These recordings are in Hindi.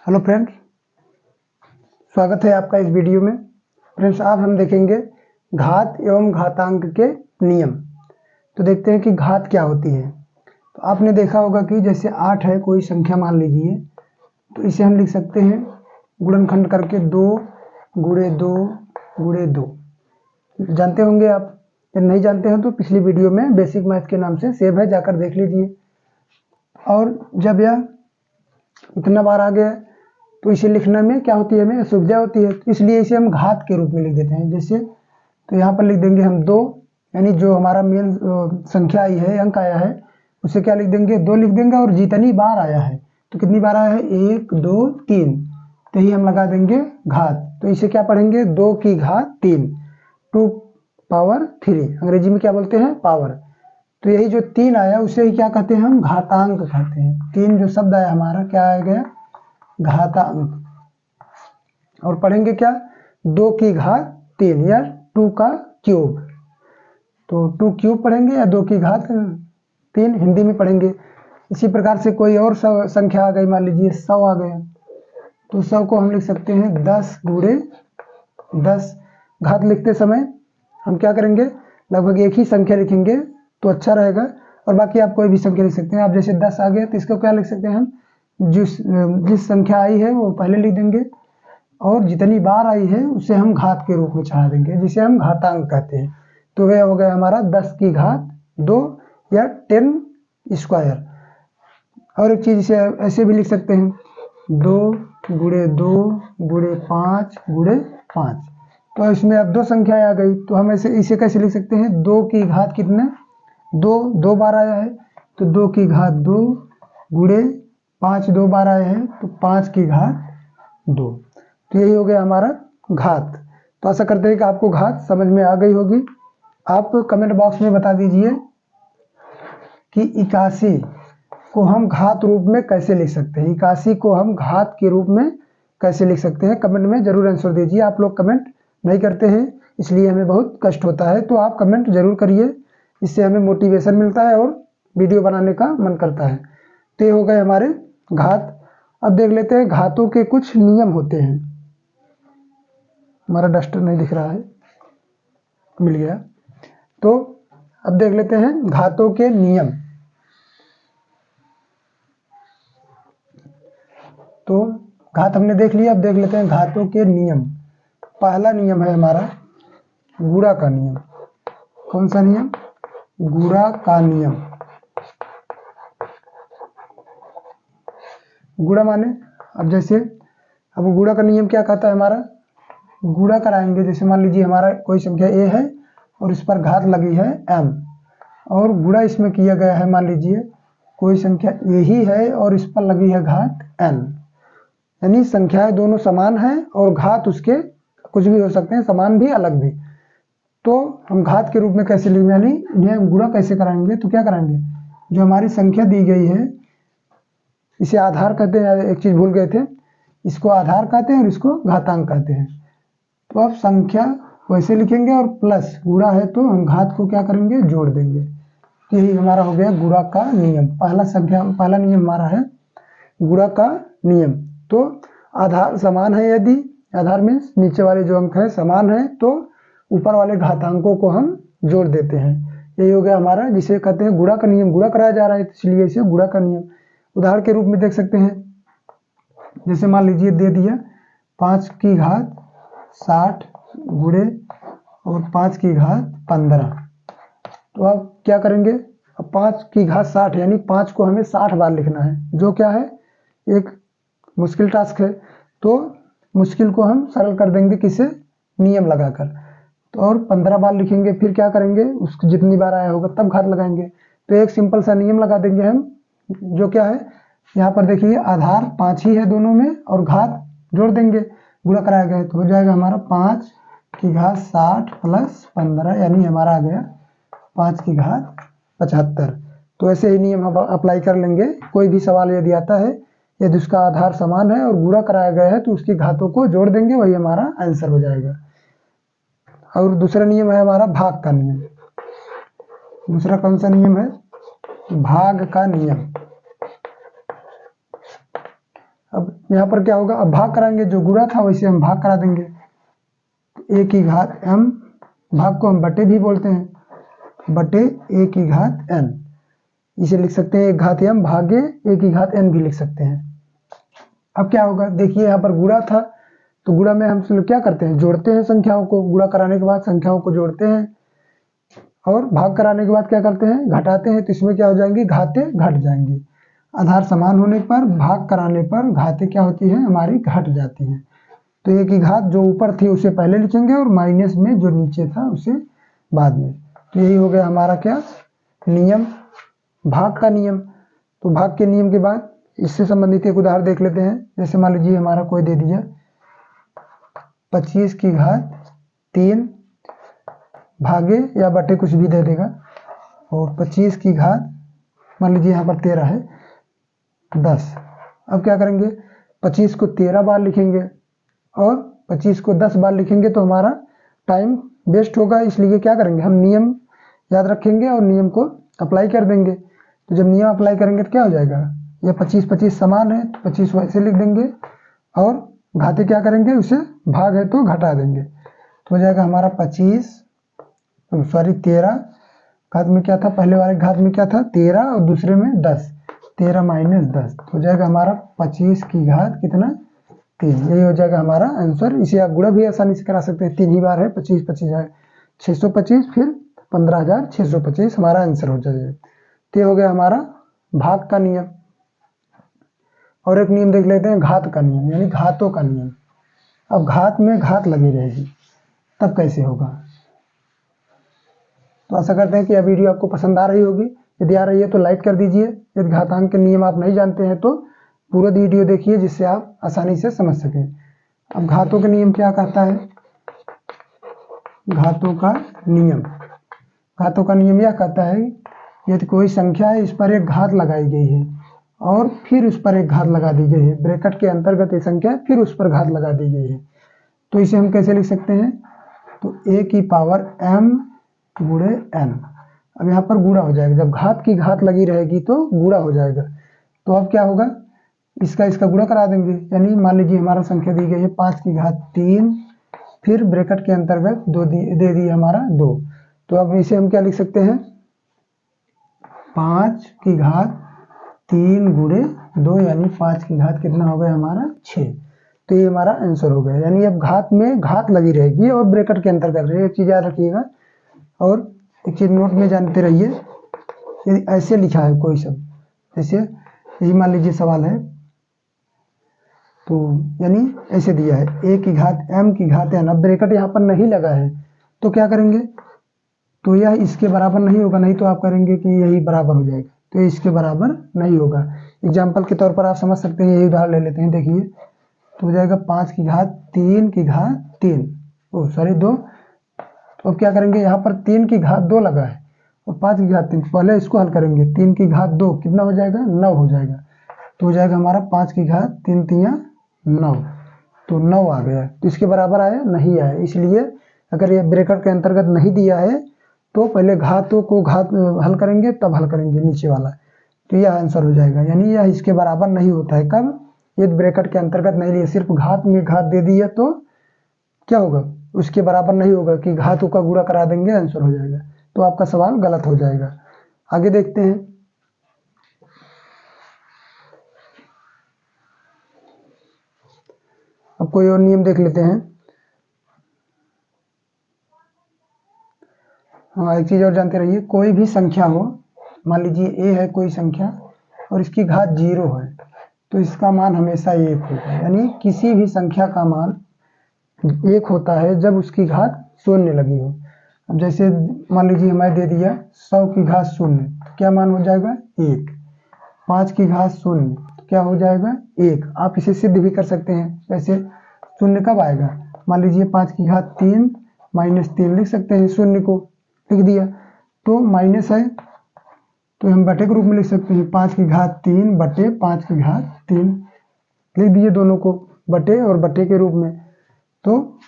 हेलो फ्रेंड्स, स्वागत है आपका इस वीडियो में। फ्रेंड्स, आज हम देखेंगे घात एवं घातांक के नियम। तो देखते हैं कि घात क्या होती है। तो आपने देखा होगा कि जैसे 8 है कोई संख्या मान लीजिए, तो इसे हम लिख सकते हैं गुणनखंड करके 2 गुणे 2 गुणे 2। जानते होंगे आप, यदि नहीं जानते हैं तो पिछली वीडियो में बेसिक मैथ के नाम से सेव है, जाकर देख लीजिए। और जब यह इतना बार आ गया तो इसे लिखने में क्या होती है, हमें असुविधा होती है, तो इसलिए इसे हम घात के रूप में लिख देते हैं। जैसे तो यहाँ पर लिख देंगे हम 2, यानी जो हमारा मेन संख्या आई है, अंक आया है, उसे क्या लिख देंगे 2 लिख देंगे। और जितनी बार आया है, तो कितनी बार आया है 1 2 3, तो ही हम लगा देंगे घात। तो इसे क्या पढ़ेंगे 2 की घात 3, 2 पावर 3, अंग्रेजी में क्या बोलते हैं पावर। तो यही जो 3 आया उसे ही क्या कहते हैं, हम घातांक कहते हैं। 3 जो शब्द आया हमारा क्या आ गया, घातांक। और पढ़ेंगे क्या 2 की घात 3 या 2 का क्यूब। तो 2 क्यूब पढ़ेंगे या 2 की घात 3 हिंदी में पढ़ेंगे। इसी प्रकार से कोई और संख्या आ गई, मान लीजिए 100 आ गया, तो 100 को हम लिख सकते हैं 10 गुणे 10। घात लिखते समय हम क्या करेंगे, लगभग एक ही संख्या लिखेंगे तो अच्छा रहेगा, और बाकी आप कोई भी संख्या लिख सकते हैं। आप जैसे 10 आ गया तो इसको क्या लिख सकते हैं हम, जिस संख्या आई है वो पहले लिख देंगे, और जितनी बार आई है उसे हम घात के रूप में चढ़ा देंगे, जिसे हम घातांक कहते हैं। तो वह हो गया हमारा 10 की घात 2 या 10 स्क्वायर। और एक चीज इसे ऐसे भी लिख सकते हैं 2 गुणे 2 गुणे 5 गुणे 5। तो इसमें अब 2 संख्याएं आ गई, तो हम इसे कैसे लिख सकते हैं, 2 की घात कितने 2 बार आया है, तो 2 की घात 2 गुणे 5 2 बार आए हैं, तो 5 की घात 2। तो यही हो गया हमारा घात। तो आशा करते हैं कि आपको घात समझ में आ गई होगी। आप कमेंट बॉक्स में बता दीजिए कि 81 को हम घात रूप में कैसे लिख सकते हैं, 81 को हम घात के रूप में कैसे लिख सकते हैं। कमेंट में जरूर आंसर दीजिए। आप लोग कमेंट नहीं करते हैं, इसलिए हमें बहुत कष्ट होता है, तो आप कमेंट जरूर करिए, इससे हमें मोटिवेशन मिलता है और वीडियो बनाने का मन करता है। तो ये हो गए हमारे घात। अब देख लेते हैं घातों के कुछ नियम होते हैं। हमारा डस्टर नहीं दिख रहा है, मिल गया। तो अब देख लेते हैं घातों के नियम। तो घात हमने देख लिया, अब देख लेते हैं घातों के नियम। पहला नियम है हमारा गुणा का नियम। कौन सा नियम, गुणा का नियम। गुणा माने, अब जैसे अब गुणा का नियम क्या कहता है, हमारा गुणा कराएंगे। जैसे मान लीजिए हमारा कोई संख्या a है और इस पर घात लगी है m, और गुणा इसमें किया गया है, मान लीजिए कोई संख्या a ही है और इस पर लगी है घात n, यानी संख्याएं दोनों समान हैं और घात उसके कुछ भी हो सकते हैं, समान भी अलग भी। तो हम घात के रूप में कैसे लिखेंगे, यानी इन्हें गुणा कैसे कराएंगे, तो क्या कराएंगे, जो हमारी संख्या दी गई है इसे आधार कहते हैं। एक चीज भूल गए थे, इसको आधार कहते हैं और इसको घातांक कहते हैं। तो अब संख्या वैसे लिखेंगे और प्लस गुणा है तो हम घात को क्या करेंगे, जोड़ देंगे। यही हमारा हो गया गुणा का नियम। पहला नियम हमारा है गुणा का नियम। तो आधार समान है, यदि आधार में नीचे वाले जो अंक है समान है, तो ऊपर वाले घातांकों को हम जोड़ देते हैं। यही हो गया हमारा, जिसे कहते हैं गुणा का नियम। गुणा कराया जा रहा है इसलिए इसे गुणा का नियम। उदाहरण के रूप में देख सकते हैं, जैसे मान लीजिए दे दिया 5 की घात 60 गुणे और 5 की घात 15। तो अब क्या करेंगे, अब 5 की घात 60 यानी 5 को हमें 60 बार लिखना है, जो क्या है एक मुश्किल टास्क है। तो मुश्किल को हम सरल कर देंगे किसे, नियम लगाकर। तो और 15 बार लिखेंगे, फिर क्या करेंगे, उसको जितनी बार आया होगा तब घात लगाएंगे। तो एक सिंपल सा नियम लगा देंगे हम, जो क्या है, यहाँ पर देखिए आधार 5 ही है दोनों में और घात जोड़ देंगे, गुणा कराया गया तो हो जाएगा हमारा 5 की घात 60 प्लस 15, यानी हमारा आ गया 5 की घात 75। तो ऐसे ही नियम हम अप्लाई कर लेंगे। कोई भी सवाल यदि आता है, यदि उसका आधार समान है और गुणा कराया गया है तो उसकी घातों को जोड़ देंगे, वही हमारा आंसर हो जाएगा। और दूसरा नियम है हमारा भाग का नियम। दूसरा कौन सा नियम है, भाग का नियम। अब यहाँ पर क्या होगा, अब भाग कराएंगे, जो गुणा था वैसे हम भाग करा देंगे। a की घात m, भाग को हम बटे भी बोलते हैं, बटे a की घात n, इसे लिख सकते हैं 1 घात m भागे a की घात n भी लिख सकते हैं। अब क्या होगा, देखिए यहाँ पर गुणा था, तो गुणा में हम लोग क्या करते हैं, जोड़ते हैं संख्याओं को, गुणा कराने के बाद संख्याओं को जोड़ते हैं, और भाग कराने के बाद क्या करते हैं, घटाते हैं, तो इसमें क्या हो जाएंगी, घाते घट जाएंगी। आधार समान होने पर भाग कराने पर घाते क्या होती है, हमारी घट जाती है। तो a की घात जो ऊपर थी उसे पहले लिखेंगे, और माइनस में जो नीचे था उसे बाद में। तो यही हो गया हमारा क्या नियम, भाग का नियम। तो भाग के नियम के बाद इससे संबंधित एक उदाहरण देख लेते हैं। जैसे मान लीजिए हमारा कोई दे दिया 25 की घात 3 भागे या बटे कुछ भी दे देगा, और 25 की घात मान लीजिए यहाँ पर 13 है 10। अब क्या करेंगे, 25 को 13 बार लिखेंगे और 25 को 10 बार लिखेंगे तो हमारा टाइम वेस्ट होगा, इसलिए क्या करेंगे, हम नियम याद रखेंगे और नियम को अप्लाई कर देंगे। तो जब नियम अप्लाई करेंगे तो क्या हो जाएगा, ये 25-25 समान है तो 25 वैसे लिख देंगे, और घाते क्या करेंगे, उसे भाग है तो घटा देंगे। तो हो जाएगा हमारा 13 घात में क्या था, पहले वाले घात में क्या था 13 और दूसरे में 10, 13 माइनस 10 हो जाएगा हमारा 25 की घात कितना 3। यही हो जाएगा हमारा आंसर। इसे आप गुणा भी आसानी से करा सकते हैं, 3 ही बार है, 25 25 625 फिर 15,625 हमारा आंसर हो जाएगा। तो ये हो गया हमारा भाग का नियम। और एक नियम देख लेते हैं घात का नियम, यानी घातों का नियम। अब घात में घात लगी रहेगी तब कैसे होगा। तो आशा करते हैं कि यह वीडियो आपको पसंद आ रही होगी। यदि आ रही है तो लाइक कर दीजिए। यदि घातांक के नियम आप नहीं जानते हैं तो पूरा वीडियो देखिए, जिससे आप आसानी से समझ सकें। अब घातों का नियम क्या कहता है, घातों का नियम, घातों का नियम यह कहता है यदि कोई संख्या है, इस पर एक घात लगाई गई है और फिर उस पर एक घात लगा दी गई है, ब्रैकेट के अंतर्गत ये संख्या फिर उस पर घात लगा दी गई है, तो इसे हम कैसे लिख सकते हैं, तो a की पावर m गुणे n। अब यहाँ पर गुणा हो जाएगा, जब घात की घात लगी रहेगी तो गुणा हो जाएगा। तो अब क्या होगा, इसका गुणा करा देंगे, यानी मान लीजिए हमारा संख्या दी गई है 5 की घात 3, फिर ब्रैकेट के अंतर्गत 2 दे दी हमारा 2। तो अब इसे हम क्या लिख सकते हैं, 5 की घात 3 गुणे 2, यानी 5 की घात कितना हो गया हमारा 6। तो ये हमारा आंसर हो गया। यानी अब घात में घात लगी रहेगी और ब्रैकेट के अंतर्गत रहेगी, एक चीज़ याद रखिएगा। और एक चीज़ नोट में जानते रहिए, यदि ऐसे लिखा है कोई शब्द, जैसे यही मान लीजिए सवाल है, तो यानी ऐसे दिया है a की घात m की घात n, अब ब्रैकेट यहाँ पर नहीं लगा है तो क्या करेंगे, तो यह इसके बराबर नहीं होगा, नहीं तो आप करेंगे कि यही बराबर हो जाएगा, तो ये इसके बराबर नहीं होगा। एग्जाम्पल के तौर पर आप समझ सकते हैं, यही उदाहरण ले लेते हैं। देखिए तो हो जाएगा 5 की घात 3 की घात 3, ओ सॉरी 2। तो अब क्या करेंगे, यहाँ पर 3 की घात 2 लगा है और 5 की घात 3, पहले इसको हल करेंगे। 3 की घात 2 कितना हो जाएगा, 9 हो जाएगा। तो हो जाएगा हमारा 5 की घात 3 3 9, तो 9 आ गया। तो इसके बराबर आया नहीं आया, इसलिए अगर ये ब्रैकेट के अंतर्गत नहीं दिया है तो पहले घातों को घात हल करेंगे, तब हल करेंगे नीचे वाला, तो यह आंसर हो जाएगा। यानी यह इसके बराबर नहीं होता है, कब, ये ब्रैकेट के अंतर्गत नहीं लिया, सिर्फ घात में घात दे दिया तो क्या होगा, उसके बराबर नहीं होगा कि घातों का गुणा करा देंगे आंसर हो जाएगा, तो आपका सवाल गलत हो जाएगा। आगे देखते हैं। अब कोई और नियम देख लेते हैं। हाँ, एक चीज़ और जानते रहिए, कोई भी संख्या हो, मान लीजिए a है कोई संख्या और इसकी घात 0 है, तो इसका मान हमेशा 1 होगा। यानी किसी भी संख्या का मान 1 होता है जब उसकी घात 0 लगी हो। अब जैसे मान लीजिए हमें दे दिया 100 की घात 0, तो क्या मान हो जाएगा 1। 5 की घात 0, तो क्या हो जाएगा 1। आप इसे सिद्ध भी कर सकते हैं। वैसे 0 कब आएगा, मान लीजिए 5 की घात 3 -3 लिख सकते हैं, 0 को लिख दिया तो माइनस है, तो हम बटे के रूप में लिख सकते हैं। 5 की घात 3 बटे 5 की घात 3 लिख दिए, दोनों को बटे और बटे के रूप में। तो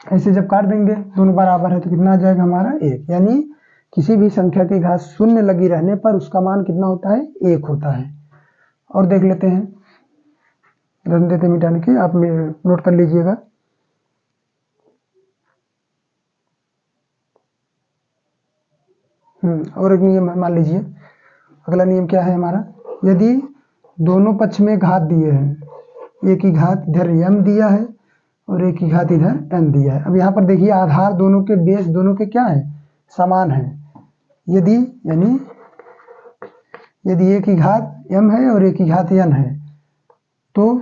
ऐसे जब काट देंगे दोनों बराबर है तो कितना आ जाएगा हमारा 1। यानी किसी भी संख्या की घात 0 लगी रहने पर उसका मान कितना होता है, 1 होता है। और देख लेते हैं, रहने देते मिटाने के, आप नोट कर लीजिएगा। और एक नियम है, मान लीजिए अगला नियम क्या है हमारा, यदि दोनों पक्ष में घात दिए हैं, एक ही घात इधर m दिया है और एक ही घात इधर n दिया है। अब यहाँ पर देखिए आधार दोनों के, बेस दोनों के क्या है, समान है। यदि एक ही घात m है और एक ही घात n है, तो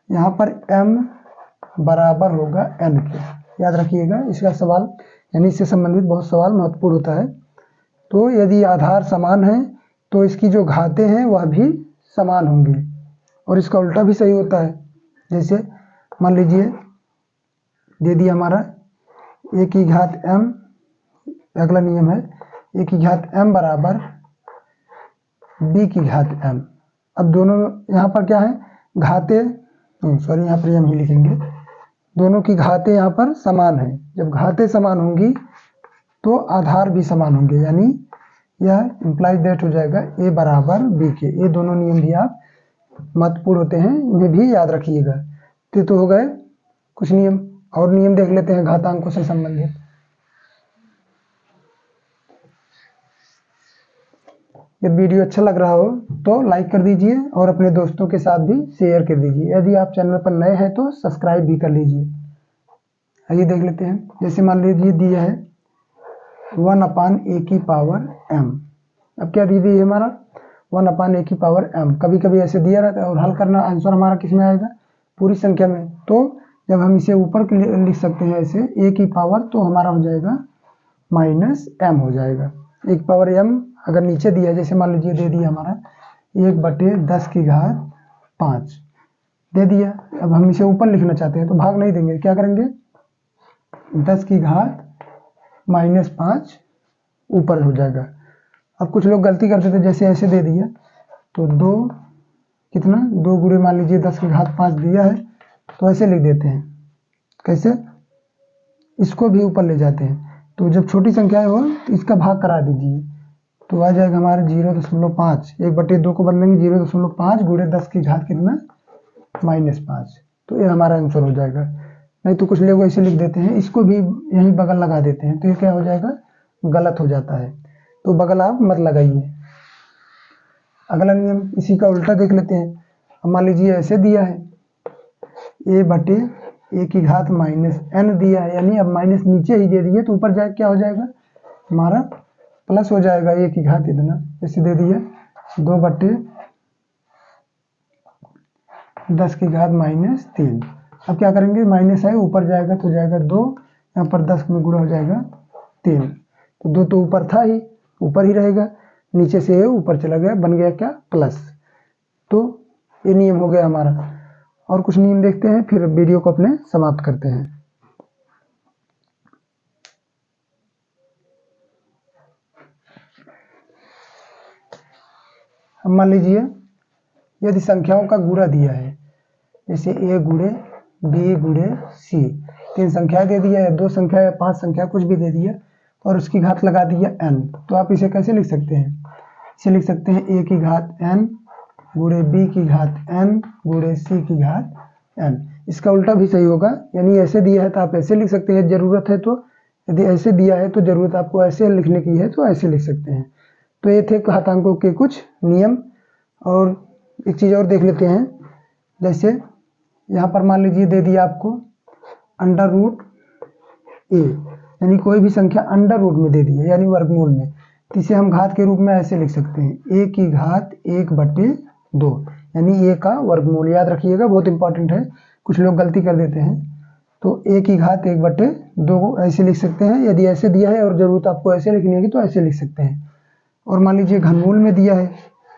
यहाँ पर m बराबर होगा n के। याद रखिएगा, इसका सवाल यानी इससे संबंधित बहुत सवाल महत्वपूर्ण होता है। तो यदि आधार समान है तो इसकी जो घातें हैं वह भी समान होंगी, और इसका उल्टा भी सही होता है। जैसे मान लीजिए दे दिया हमारा एक ही घात m, अगला नियम है एक ही घात m बराबर b की घात m। अब दोनों यहाँ पर क्या है, घातें, सॉरी यहाँ पर हम ही लिखेंगे, दोनों की घातें यहाँ पर समान है। जब घातें समान होंगी तो आधार भी समान होंगे, यानी यह इम्प्लाइज दैट हो जाएगा a बराबर b के। ये दोनों नियम भी आप महत्वपूर्ण होते हैं, इन्हें भी याद रखिएगा। तो हो गए कुछ नियम, और नियम देख लेते हैं घातांकों से संबंधित। यदि वीडियो अच्छा लग रहा हो तो लाइक कर दीजिए और अपने दोस्तों के साथ भी शेयर कर दीजिए। यदि आप चैनल पर नए हैं तो सब्सक्राइब भी कर लीजिए। आइए देख लेते हैं। जैसे मान लीजिए दिया है 1/a की पावर m। अब क्या दी है हमारा 1/a की पावर m। कभी कभी ऐसे दिया रहता है और हल करना, आंसर हमारा किस में आएगा, पूरी संख्या में। तो जब हम इसे ऊपर लिख सकते हैं ऐसे a की पावर, तो हमारा हो जाएगा -m हो जाएगा। एक पावर m अगर नीचे दिया, जैसे मान लीजिए दे दिया हमारा 1/10 की घात 5 दे दिया। अब हम इसे ऊपर लिखना चाहते हैं तो भाग नहीं देंगे, क्या करेंगे, 10 की घात -5 ऊपर हो जाएगा। अब कुछ लोग गलती करते थे, जैसे ऐसे दे दिया तो 2 कितना 2 गुणे मान लीजिए 10 की घात 5 दिया है तो ऐसे लिख देते हैं। कैसे, इसको भी ऊपर ले जाते हैं। तो जब छोटी संख्या हो तो इसका भाग करा दीजिए, तो आ जाएगा हमारे 0.5। 1/2 को बदलेंगे 0.5 गुणे 10 की घात कितना -5। तो ये हमारा आंसर हो जाएगा। नहीं तो कुछ लोग ऐसे लिख देते हैं, इसको भी यहीं बगल लगा देते हैं, तो ये क्या हो जाएगा, गलत हो जाता है। तो बगल आप मत लगाइए। अगला नियम इसी का उल्टा देख लेते हैं। अब मान लीजिए ऐसे दिया है a/a की घात -n दिया है, यानी अब माइनस नीचे ही दे दिए तो ऊपर जाए क्या हो जाएगा, हमारा प्लस हो जाएगा a की घात इतना। जैसे दे दिया 2/10 की घात -3। अब क्या करेंगे, माइनस है ऊपर जाएगा तो जाएगा 2, यहाँ पर 10 में गुणा हो जाएगा 3। तो 2 तो ऊपर था ही, ऊपर ही रहेगा, नीचे से ऊपर चला गया, बन गया क्या, प्लस। तो ये नियम हो गया हमारा। और कुछ नियम देखते हैं, फिर वीडियो को अपने समाप्त करते हैं। अब मान लीजिए यदि संख्याओं का गुणा दिया है, जैसे a गुणे b गुणे c, 3 संख्याएं दे दिया है, 2 संख्या या 5 संख्या कुछ भी दे दिया और उसकी घात लगा दिया n। तो आप इसे कैसे लिख सकते हैं, इसे लिख सकते हैं a की घात n गुणे b की घात n गुणे c की घात n। इसका उल्टा भी सही होगा, यानी ऐसे दिया है तो आप ऐसे लिख सकते हैं जरूरत है तो, यदि ऐसे दिया है तो जरूरत आपको ऐसे लिखने की है तो ऐसे लिख सकते हैं। तो ये थे घातांकों के कुछ नियम। और एक चीज़ और देख लेते हैं। जैसे यहाँ पर मान लीजिए दे दिया आपको √a, यानी कोई भी संख्या अंडर रूट में दे दी है, यानी वर्गमूल में, तो इसे हम घात के रूप में ऐसे लिख सकते हैं a की घात 1/2, यानी a का वर्गमूल। याद रखिएगा, बहुत इंपॉर्टेंट है, कुछ लोग गलती कर देते हैं। तो a की घात 1/2 ऐसे लिख सकते हैं। यदि ऐसे दिया है और जरूरत आपको ऐसे लिखनी है तो ऐसे लिख सकते हैं। और मान लीजिए घनमूल में दिया है,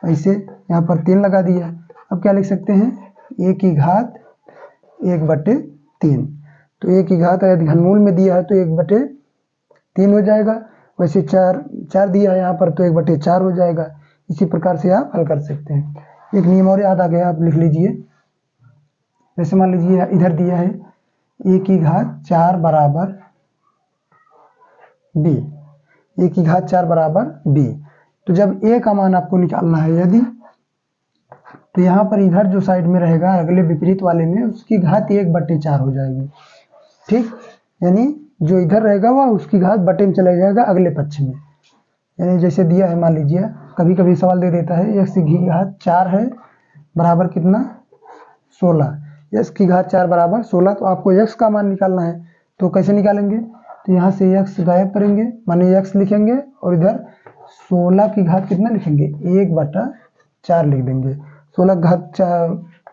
ऐसे यहाँ पर 3 लगा दिया, अब क्या लिख सकते हैं, a की घात 1/3। तो a की घात यदि घनमूल में दिया है तो 1/3 हो जाएगा। वैसे 4 दिया है यहाँ पर तो 1/4 हो जाएगा। इसी प्रकार से आप हल कर सकते हैं। एक नियम और याद आ गया, आप लिख लीजिए। जैसे मान लीजिए इधर दिया है a की घात 4 बराबर b, a की घात 4 बराबर b। तो जब a का मान आपको निकालना है, यदि तो यहाँ पर इधर जो साइड में रहेगा अगले विपरीत वाले में उसकी घात 1/4 हो जाएगी। ठीक, यानी जो इधर रहेगा वह उसकी घात बटे में चला जाएगा अगले पक्ष में। यानी जैसे दिया है, मान लीजिए कभी कभी सवाल दे देता है x की घात 4 है बराबर कितना 16, x की घात 4 बराबर 16, तो आपको x का मान निकालना है। तो कैसे निकालेंगे, तो यहाँ से x गायब करेंगे, माने x लिखेंगे और इधर 16 की घात कितना लिखेंगे 1/4 लिख देंगे। 16 की घात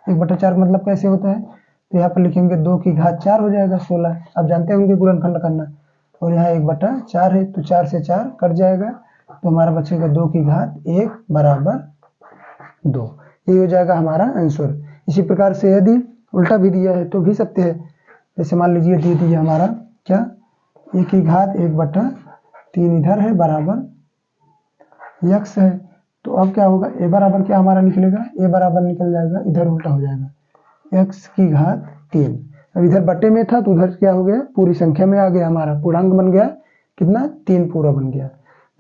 1/4 का मतलब कैसे होता है, तो यहाँ पर लिखेंगे 2 की घात 4 हो जाएगा 16। आप जानते होंगे गुणनखंड करना, और यहाँ 1/4 है तो 4 से 4 कट जाएगा, तो हमारा बचेगा 2 की घात 1 बराबर 2। ये हो जाएगा हमारा आंसर। इसी प्रकार से यदि उल्टा भी दिया है तो भी सकते हैं। जैसे मान लीजिए दे दिया हमारा क्या a की घात 1/3 इधर है बराबर x है, तो अब क्या होगा a बराबर क्या हमारा निकलेगा, a बराबर निकल जाएगा इधर उल्टा हो जाएगा x की घात 3। अब इधर बटे में था तो उधर क्या हो गया पूरी संख्या में आ गया, हमारा पूर्णांक बन गया कितना 3 पूरा बन गया।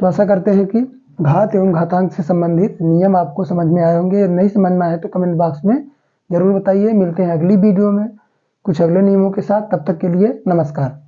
तो आशा करते हैं कि घात एवं घातांक से संबंधित नियम आपको समझ में आए होंगे। नहीं समझ में आए तो कमेंट बॉक्स में जरूर बताइए। मिलते हैं अगली वीडियो में कुछ अगले नियमों के साथ, तब तक के लिए नमस्कार।